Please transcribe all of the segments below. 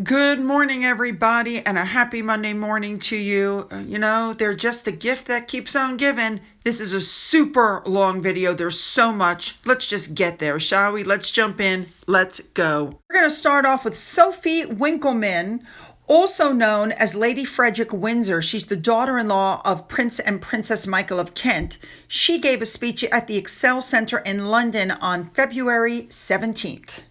Good morning, everybody, and a happy Monday morning to you. They're just the gift that keeps on giving. This is a super long video. There's so much. Let's just get there, shall we? Let's jump in. Let's go. We're going to start off with Sophie Winkleman, also known as Lady Frederick Windsor. She's the daughter-in-law of Prince and Princess Michael of Kent. She gave a speech at the Excel Centre in London on February 17th.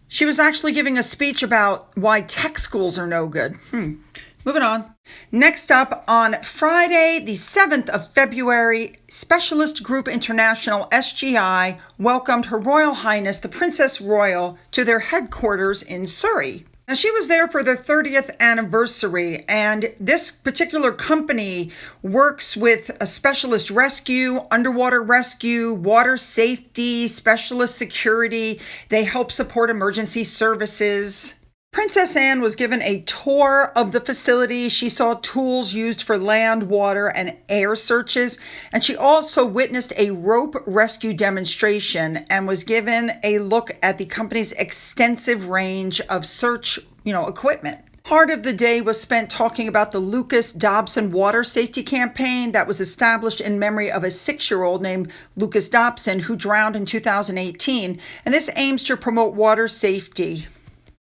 She was actually giving a speech about why tech schools are no good. Moving on. Next up, on Friday, the 7th of February, Specialist Group International, SGI, welcomed Her Royal Highness, the Princess Royal, to their headquarters in Surrey. Now, she was there for their 30th anniversary, and this particular company works with a specialist rescue, underwater rescue, water safety, specialist security. They help support emergency services. Princess Anne was given a tour of the facility. She saw tools used for land, water, and air searches. And she also witnessed a rope rescue demonstration and was given a look at the company's extensive range of search, equipment. Part of the day was spent talking about the Lucas Dobson water safety campaign that was established in memory of a 6-year-old named Lucas Dobson who drowned in 2018. And this aims to promote water safety.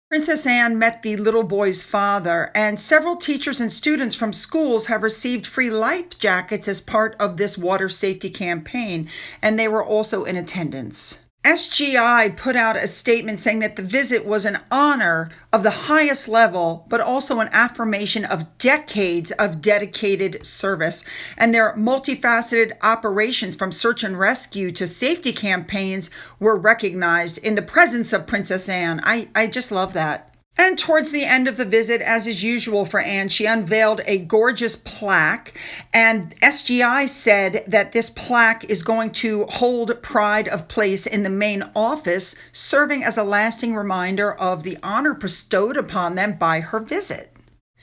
Princess Anne met the little boy's father, and several teachers and students from schools have received free life jackets as part of this water safety campaign, and they were also in attendance. SGI put out a statement saying that the visit was an honor of the highest level, but also an affirmation of decades of dedicated service. And their multifaceted operations from search and rescue to safety campaigns were recognized in the presence of Princess Anne. I just love that. And towards the end of the visit, as is usual for Anne, she unveiled a gorgeous plaque. And SGI said that this plaque is going to hold pride of place in the main office, serving as a lasting reminder of the honor bestowed upon them by her visit.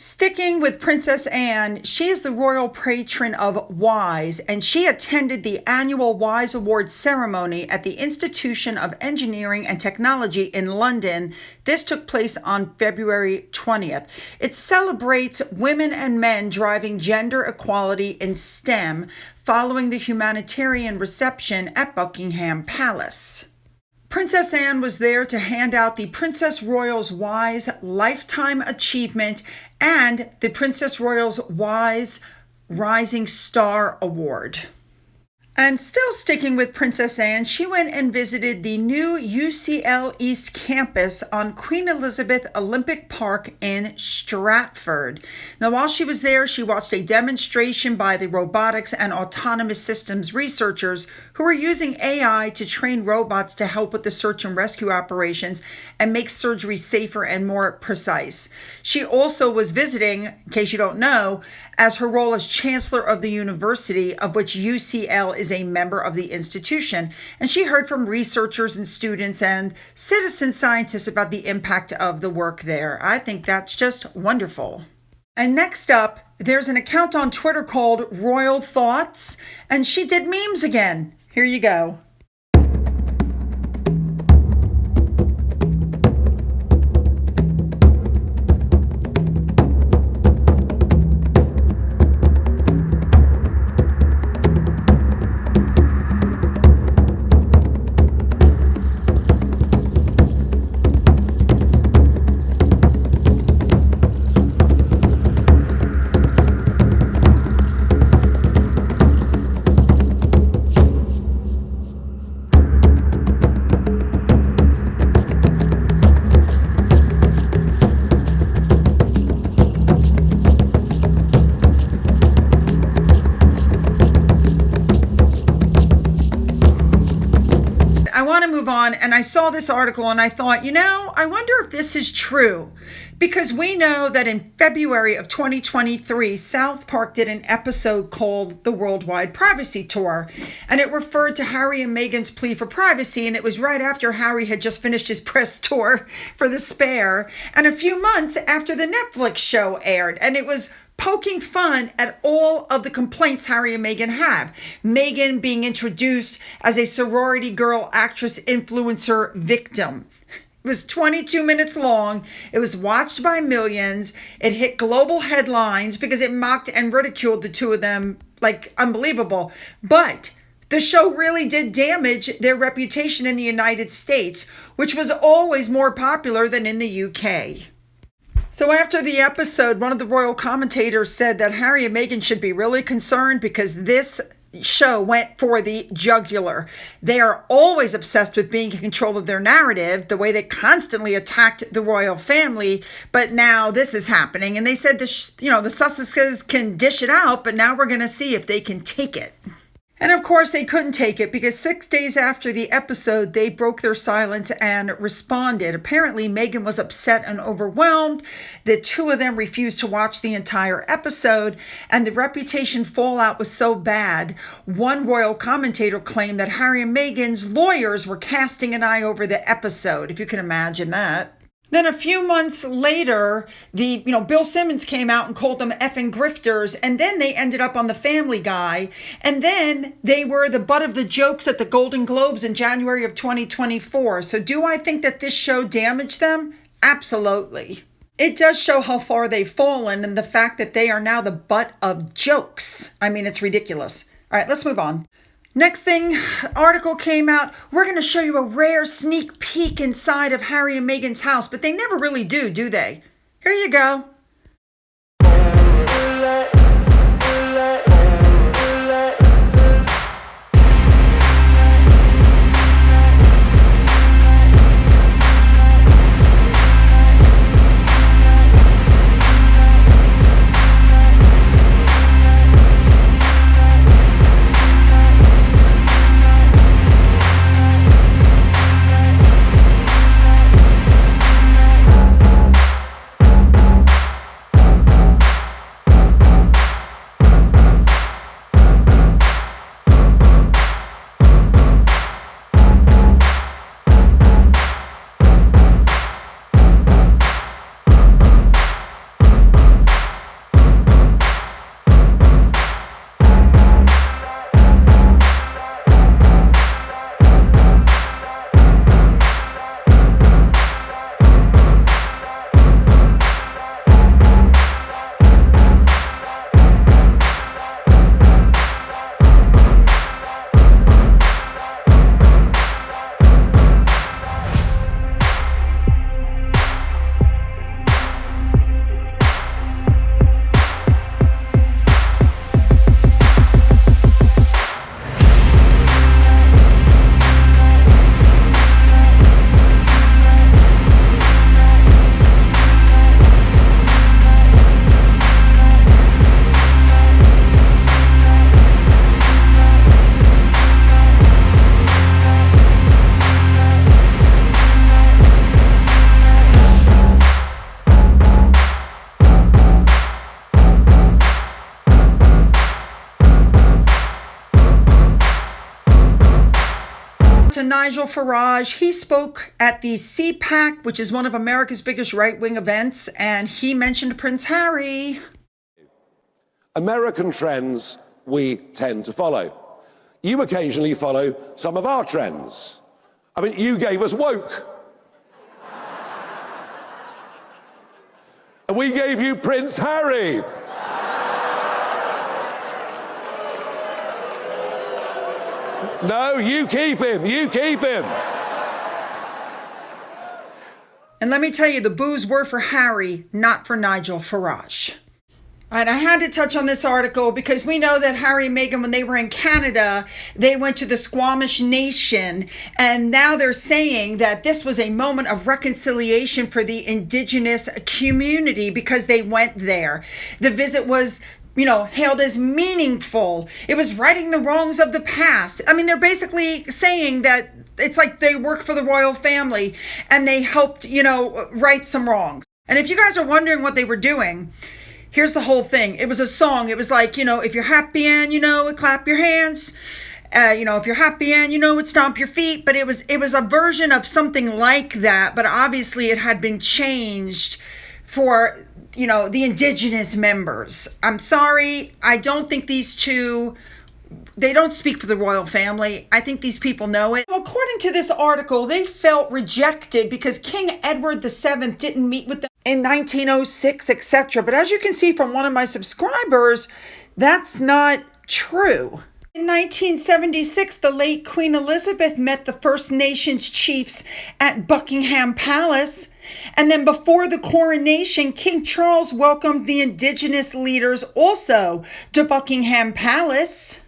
Sticking with Princess Anne, she is the royal patron of WISE, and she attended the annual WISE Award ceremony at the Institution of Engineering and Technology in London. This took place on February 20th. It celebrates women and men driving gender equality in STEM following the humanitarian reception at Buckingham Palace. Princess Anne was there to hand out the Princess Royal's WISE Lifetime Achievement and the Princess Royal's WISE Rising Star Award. And still sticking with Princess Anne, she went and visited the new UCL East campus on Queen Elizabeth Olympic Park in Stratford. Now, while she was there, she watched a demonstration by the robotics and autonomous systems researchers who were using AI to train robots to help with the search and rescue operations and make surgery safer and more precise. She also was visiting, in case you don't know, as her role as Chancellor of the University, of which UCL is a member of the institution. And she heard from researchers and students and citizen scientists about the impact of the work there. I think that's just wonderful. And next up, there's an account on Twitter called Royal Thoughts, and she did memes again. Here you go. And I saw this article and I thought, I wonder if this is true, because we know that in February of 2023, South Park did an episode called The Worldwide Privacy Tour, and it referred to Harry and Meghan's plea for privacy, and it was right after Harry had just finished his press tour for The Spare, and a few months after the Netflix show aired, and it was poking fun at all of the complaints Harry and Meghan have. Meghan being introduced as a sorority girl actress influencer victim. It was 22 minutes long. It was watched by millions. It hit global headlines because it mocked and ridiculed the two of them like unbelievable. But the show really did damage their reputation in the United States, which was always more popular than in the UK. So after the episode, one of the royal commentators said that Harry and Meghan should be really concerned because this show went for the jugular. They are always obsessed with being in control of their narrative, the way they constantly attacked the royal family, but now this is happening. And they said the Sussexes can dish it out, but now we're going to see if they can take it. And of course, they couldn't take it because 6 days after the episode, they broke their silence and responded. Apparently, Meghan was upset and overwhelmed. The two of them refused to watch the entire episode, and the reputation fallout was so bad. One royal commentator claimed that Harry and Meghan's lawyers were casting an eye over the episode, if you can imagine that. Then a few months later, Bill Simmons came out and called them effing grifters, and then they ended up on the Family Guy, and then they were the butt of the jokes at the Golden Globes in January of 2024. So do I think that this show damaged them? Absolutely. It does show how far they've fallen and the fact that they are now the butt of jokes. I mean, it's ridiculous. All right, let's move on. Next thing, article came out. We're going to show you a rare sneak peek inside of Harry and Meghan's house, but they never really do they? Here you go. Nigel Farage. He spoke at the CPAC, which is one of America's biggest right-wing events, and he mentioned Prince Harry. American trends we tend to follow. You occasionally follow some of our trends. I mean, you gave us woke. And we gave you Prince Harry. No, you keep him. You keep him. And let me tell you, the boos were for Harry, not for Nigel Farage. And I had to touch on this article because we know that Harry and Meghan, when they were in Canada, they went to the Squamish Nation. And now they're saying that this was a moment of reconciliation for the Indigenous community because they went there. The visit was hailed as meaningful. It was righting the wrongs of the past. I mean, they're basically saying that it's like they work for the royal family and they helped, right some wrongs. And if you guys are wondering what they were doing, here's the whole thing. It was a song. It was like, if you're happy and clap your hands. If you're happy and stomp your feet. But it was a version of something like that. But obviously it had been changed for the Indigenous members. I'm sorry. I don't think these two they don't speak for the royal family. I think these people know it. According to this article, they felt rejected because King Edward VII didn't meet with them in 1906, etc. But as you can see from one of my subscribers, that's not true. In 1976, the late Queen Elizabeth met the First Nations chiefs at Buckingham Palace. And then before the coronation, King Charles welcomed the indigenous leaders also to Buckingham Palace.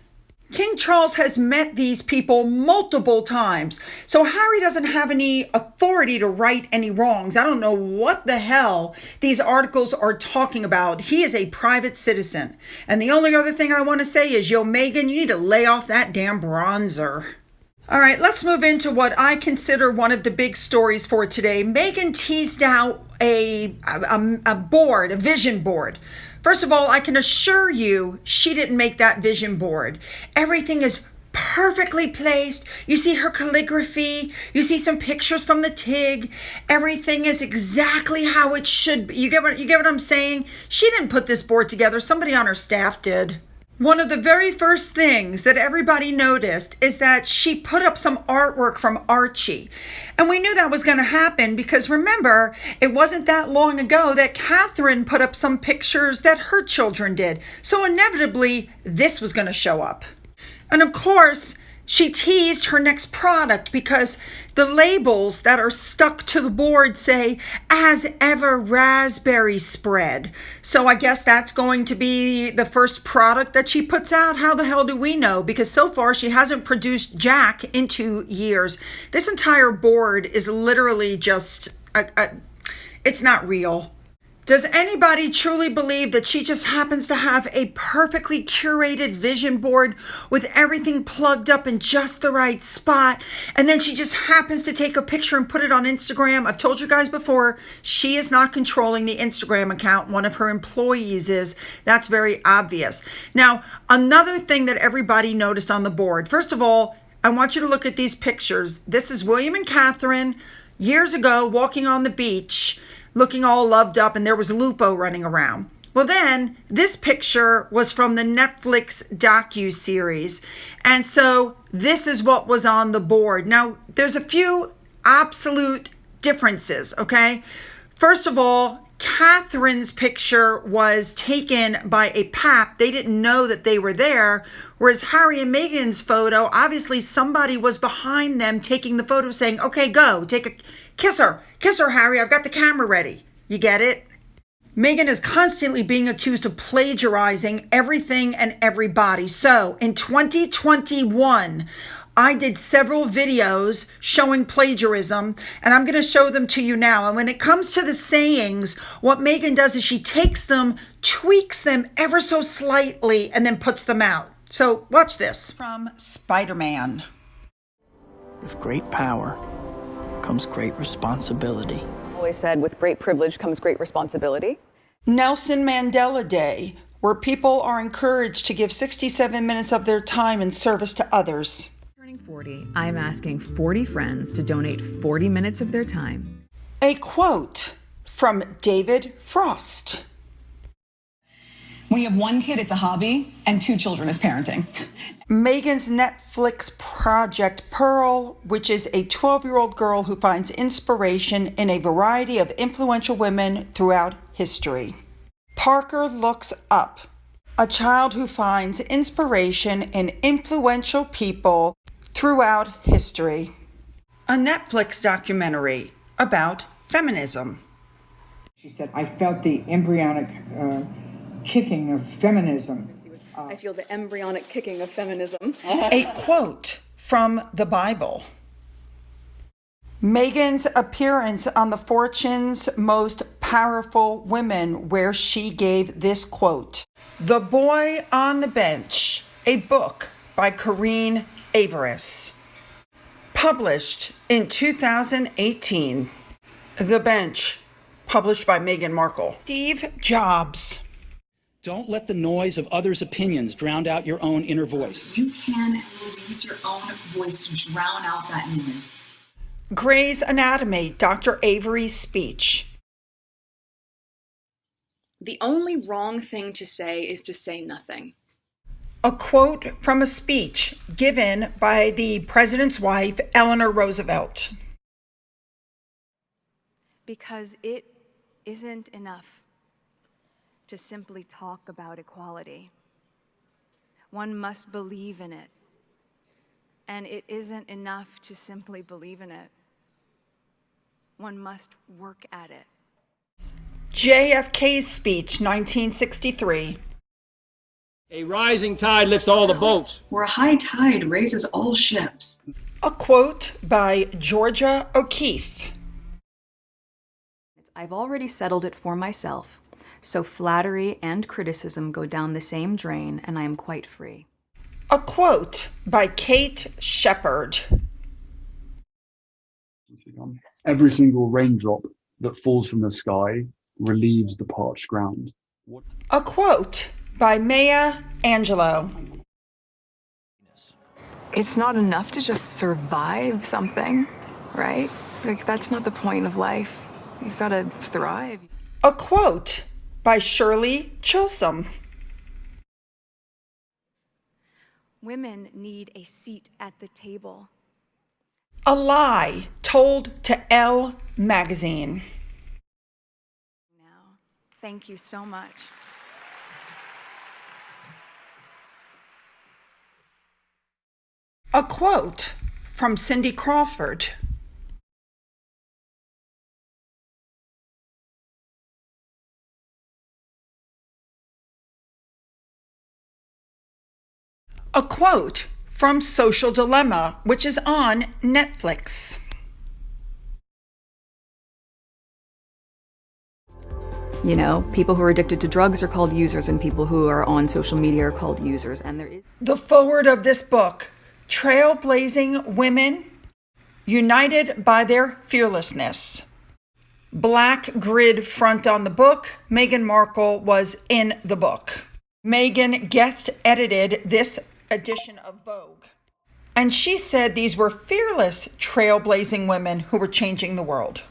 King Charles has met these people multiple times. So Harry doesn't have any authority to right any wrongs. I don't know what the hell these articles are talking about. He is a private citizen. And the only other thing I want to say is, yo, Meghan, you need to lay off that damn bronzer. All right, let's move into what I consider one of the big stories for today. Meghan teased out a board, a vision board. First of all, I can assure you she didn't make that vision board. Everything is perfectly placed. You see her calligraphy. You see some pictures from the TIG. Everything is exactly how it should be. You get what I'm saying? She didn't put this board together. Somebody on her staff did. One of the very first things that everybody noticed is that she put up some artwork from Archie. And we knew that was going to happen because remember, it wasn't that long ago that Catherine put up some pictures that her children did. So inevitably, this was going to show up. And of course, she teased her next product because the labels that are stuck to the board say, as ever, raspberry spread. So I guess that's going to be the first product that she puts out. How the hell do we know? Because so far she hasn't produced jack in 2 years. This entire board is literally just, it's not real. Does anybody truly believe that she just happens to have a perfectly curated vision board with everything plugged up in just the right spot, and then she just happens to take a picture and put it on Instagram? I've told you guys before, she is not controlling the Instagram account. One of her employees is. That's very obvious. Now, another thing that everybody noticed on the board. First of all, I want you to look at these pictures. This is William and Catherine years ago walking on the beach, looking all loved up, and there was Lupo running around. Well, then this picture was from the Netflix docu-series. And so this is what was on the board. Now, there's a few absolute differences, okay? First of all, Catherine's picture was taken by a pap. They didn't know that they were there. Whereas Harry and Meghan's photo, obviously somebody was behind them taking the photo saying, okay, go, kiss her, Harry, I've got the camera ready. You get it? Meghan is constantly being accused of plagiarizing everything and everybody. So in 2021, I did several videos showing plagiarism, and I'm going to show them to you now. And when it comes to the sayings, what Meghan does is she takes them, tweaks them ever so slightly, and then puts them out. So watch this. From Spider-Man. With great power comes great responsibility. Always said, with great privilege comes great responsibility. Nelson Mandela Day, where people are encouraged to give 67 minutes of their time in service to others. Turning 40, I'm asking 40 friends to donate 40 minutes of their time. A quote from David Frost. When you have one kid, it's a hobby, and 2 children is parenting. Meghan's Netflix project, Pearl, which is a 12-year-old girl who finds inspiration in a variety of influential women throughout history. Parker Looks Up, a child who finds inspiration in influential people throughout history. A Netflix documentary about feminism. She said, I felt the embryonic kicking of feminism. I feel the embryonic kicking of feminism. A quote from the Bible. Meghan's appearance on the Fortune's Most Powerful Women, where she gave this quote. The Boy on the Bench, a book by Corrine Averis. Published in 2018. The Bench, published by Meghan Markle. Steve Jobs. Don't let the noise of others' opinions drown out your own inner voice. You can and will use your own voice to drown out that noise. Grey's Anatomy, Dr. Avery's speech. The only wrong thing to say is to say nothing. A quote from a speech given by the president's wife, Eleanor Roosevelt. Because it isn't enough to simply talk about equality. One must believe in it. And it isn't enough to simply believe in it. One must work at it. JFK's speech, 1963. A rising tide lifts all the boats. Where a high tide raises all ships. A quote by Georgia O'Keeffe. I've already settled it for myself, so flattery and criticism go down the same drain, and I am quite free. A quote by Kate Shepard. Every single raindrop that falls from the sky relieves the parched ground. A quote by Maya Angelou. It's not enough to just survive something, right? Like, that's not the point of life. You've got to thrive. A quote by Shirley Chisholm. Women need a seat at the table. A lie told to Elle magazine. Now, thank you so much. A quote from Cindy Crawford. A quote from Social Dilemma, which is on Netflix. You know, people who are addicted to drugs are called users, and people who are on social media are called users. And there is The foreword of this book, trailblazing women united by their fearlessness. Black grid front on the book. Meghan Markle was in the book. Meghan guest edited this edition of Vogue. And she said these were fearless, trailblazing women who were changing the world.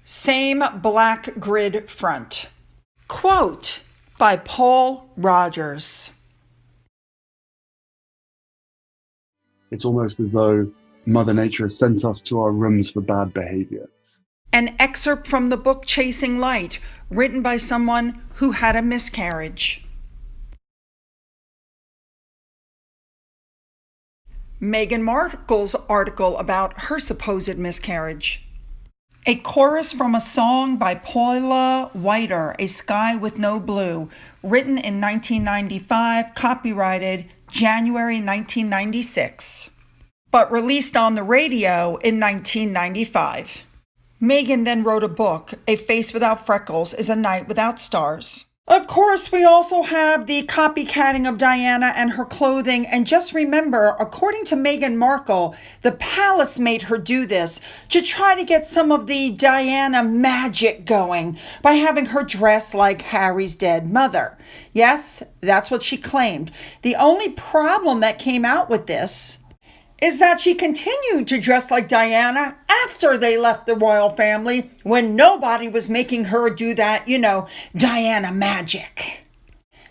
Same black grid front. Quote by Paul Rogers. It's almost as though Mother Nature has sent us to our rooms for bad behavior. An excerpt from the book Chasing Light, written by someone who had a miscarriage. Meghan Markle's article about her supposed miscarriage. A chorus from a song by Paula Whiter, A Sky with No Blue, written in 1995, copyrighted January 1996, but released on the radio in 1995. Meghan then wrote a book, A Face Without Freckles is a Night Without Stars. Of course, we also have the copycatting of Diana and her clothing. And just remember, according to Meghan Markle, the palace made her do this to try to get some of the Diana magic going by having her dress like Harry's dead mother. Yes, that's what she claimed. The only problem that came out with this is that she continued to dress like Diana after they left the royal family when nobody was making her do that, Diana magic.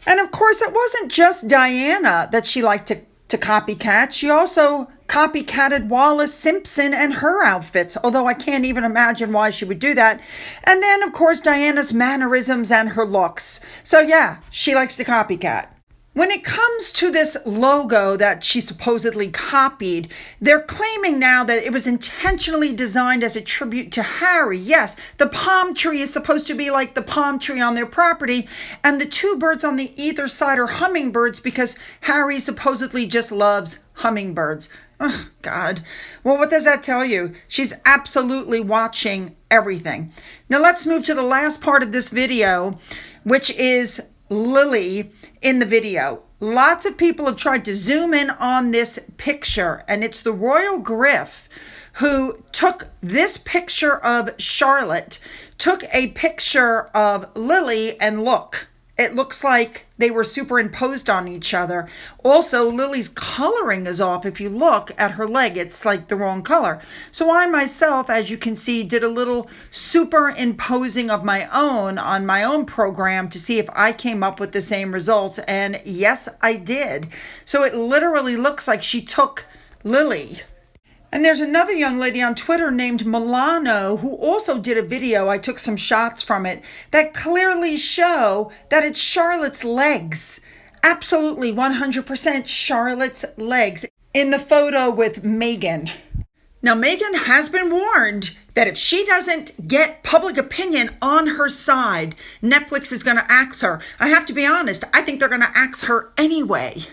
And of course, it wasn't just Diana that she liked to copycat. She also copycatted Wallis Simpson and her outfits, although I can't even imagine why she would do that. And then, of course, Diana's mannerisms and her looks. So yeah, she likes to copycat. When it comes to this logo that she supposedly copied, they're claiming now that it was intentionally designed as a tribute to Harry. Yes, the palm tree is supposed to be like the palm tree on their property, and the two birds on the either side are hummingbirds because Harry supposedly just loves hummingbirds. Oh, God. Well, what does that tell you? She's absolutely watching everything. Now let's move to the last part of this video, which is Lily in the video. Lots of people have tried to zoom in on this picture, and it's the royal griff who took this picture of Charlotte, took a picture of Lily, and look, it looks like they were superimposed on each other. Also, Lily's coloring is off. If you look at her leg, it's like the wrong color. So I myself, as you can see, did a little superimposing of my own on my own program to see if I came up with the same results. And yes, I did. So it literally looks like she took Lily. And there's another young lady on Twitter named Milano who also did a video. I took some shots from it that clearly show that it's Charlotte's legs. Absolutely 100% Charlotte's legs in the photo with Megan. Now, Megan has been warned that if she doesn't get public opinion on her side, Netflix is going to axe her. I have to be honest, I think they're going to axe her anyway.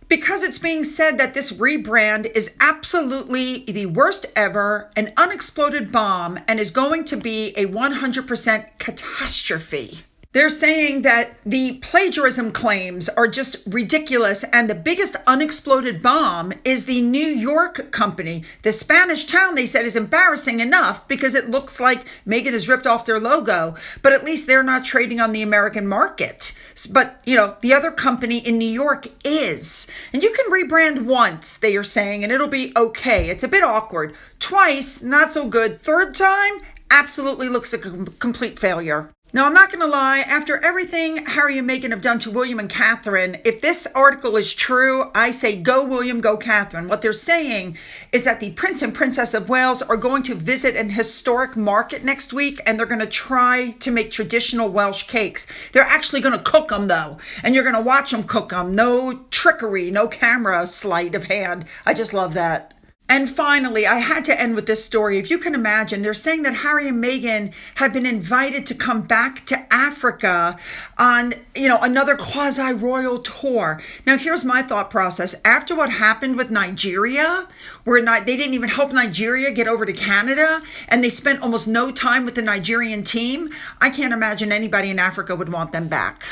Because it's being said that this rebrand is absolutely the worst ever, an unexploded bomb, and is going to be a 100% catastrophe. They're saying that the plagiarism claims are just ridiculous, and the biggest unexploded bomb is the New York company. The Spanish town, they said, is embarrassing enough because it looks like Megan has ripped off their logo, but at least they're not trading on the American market. But, you know, the other company in New York is. And you can rebrand once, they are saying, and it'll be okay. It's a bit awkward. Twice, not so good. Third time, absolutely looks like a complete failure. Now, I'm not going to lie, after everything Harry and Meghan have done to William and Catherine, if this article is true, I say go William, go Catherine. What they're saying is that the Prince and Princess of Wales are going to visit an historic market next week, and they're going to try to make traditional Welsh cakes. They're actually going to cook them, though, and you're going to watch them cook them. No trickery, no camera sleight of hand. I just love that. And finally, I had to end with this story. If you can imagine, they're saying that Harry and Meghan have been invited to come back to Africa on, another quasi-royal tour. Now, here's my thought process. After what happened with Nigeria, where they didn't even help Nigeria get over to Canada, and they spent almost no time with the Nigerian team, I can't imagine anybody in Africa would want them back.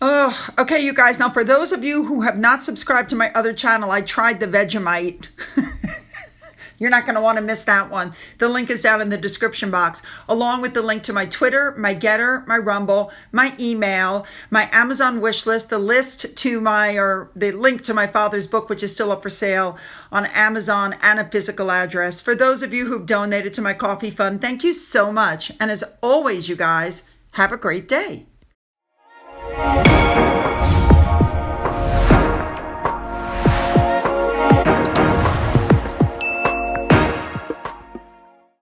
Oh, okay, you guys. Now, for those of you who have not subscribed to my other channel, I tried the Vegemite. You're not going to want to miss that one. The link is down in the description box, along with the link to my Twitter, my Gettr, my Rumble, my email, my Amazon wish list, the link to my father's book, which is still up for sale on Amazon, and a physical address. For those of you who've donated to my coffee fund, thank you so much. And as always, you guys, have a great day.